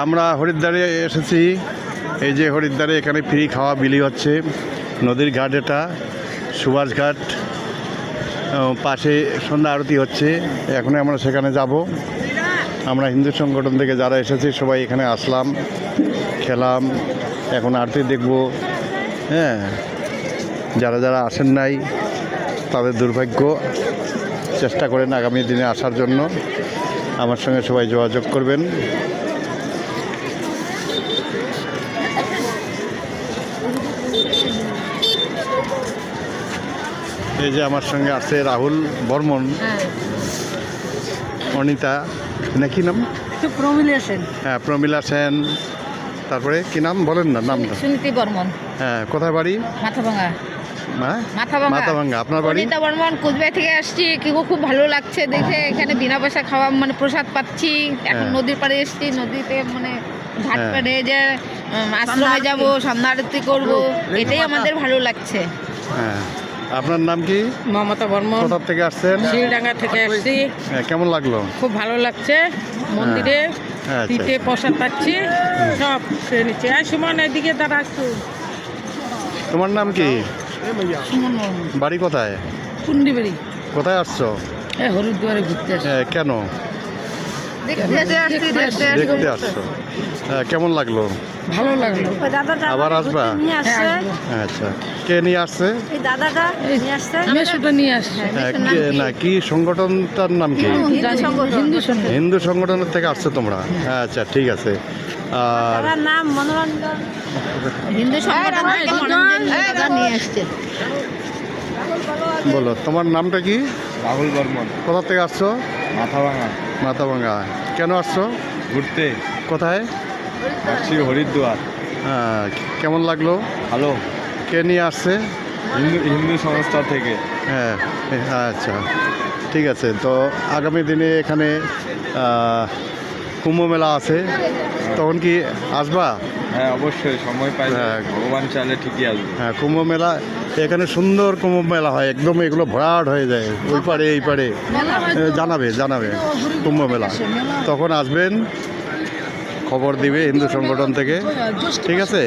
আমরা হরিদ্বারে এসেছি। এই যে হরিদ্বারে এখানে ফ্রি খাওয়া বিলি হচ্ছে। নদীর ঘাট, এটা সুভাষ ঘাট, পাশে সন্ধ্যা আরতি হচ্ছে। এখন আমরা সেখানে যাব। আমরা হিন্দু সংগঠন থেকে যারা এসেছি সবাই এখানে আসলাম, খেলাম, এখন আরতি দেখব। হ্যাঁ, যারা যারা আসেন নাই তাদের দুর্ভাগ্য, চেষ্টা করেন আগামী দিনে আসার জন্য। আমার সঙ্গে সবাই যোগাযোগ করবেন। এই যে আমার সঙ্গে আছে রাহুল বর্মন, অনিতা, নাকি নাম? প্রমিলা সেন। হ্যাঁ, প্রমিলা সেন। তারপরে কি নাম বলেন না নামটা? সুনীতি বর্মন। হ্যাঁ, কোথায় বাড়ি? মাথাভাঙা। মাথাভাঙা। আপনার বাড়ি? অনিতা বর্মন, কোচবিহার থেকে আসছি। খুব ভালো লাগছে দেখে। এখানে বিনা পয়সা খাওয়া, মানে প্রসাদ পাচ্ছি। এখন নদীর পাড়ে এসছি, নদীতে মানে ঘাট পাড়ে যে আশ্রমে যাব, সন্ধ্যা আরতি করবো, এটাই আমাদের ভালো লাগছে। হ্যাঁ, আপনার নাম কি? মমতা বর্মন। কোথা থেকে আসছেন? শিলডাঙ্গা থেকে আসছি। কেমন লাগলো? খুব ভালো লাগছে। মন্দিরে পিঠে প্রসাদ পাচ্ছি, সব খেয়ে নিচ্ছে। সুমন, এদিকে দাঁড়া একটু। তোমার নাম কি? সুমন বর্মন। বাড়ি কোথায়? কুন্ডিবাড়ি। কোথায় আসছো? হরিদ্বারে ঘুরতে আসছি। কেন দেখতে আসছো? কেমন লাগলো? ভালো লাগলো। আবার আসবা? আচ্ছা, কে নিয়ে আসছে? না, কি সংগঠনটার নাম কি? হিন্দু সংগঠনের থেকে আসছো তোমরা? আচ্ছা, ঠিক আছে। আর হিন্দু সংগঠন নিয়ে আসছে। বলো, তোমার নামটা কি? রাহুল বর্মন। কোথা থেকে আসছো? মাথাভাঙা। মাথাভাঙা। কেন আসছো? ঘুরতে কোথায়? আসছি হরিদ্বার। কেমন লাগলো? ভালো। কে নিয়ে আসছে? হিন্দু সংস্থা থেকে। হ্যাঁ, আচ্ছা, ঠিক আছে। তো আগামী দিনে এখানে কুম্ভ মেলা আছে, তখন কি আসবা? হ্যাঁ, অবশ্যই সময় পাইলে ভগবান চাইলে ঠিকই আসবে। হ্যাঁ, কুম্ভ মেলা এখানে সুন্দর কুম্ভ মেলা হয়, একদম এগুলো ভরাট হয়ে যায়, ওই পারে এই পারে। জানাবে কুম্ভ মেলা, তখন আসবেন, খবর দিবে হিন্দু সংগঠন থেকে, ঠিক আছে?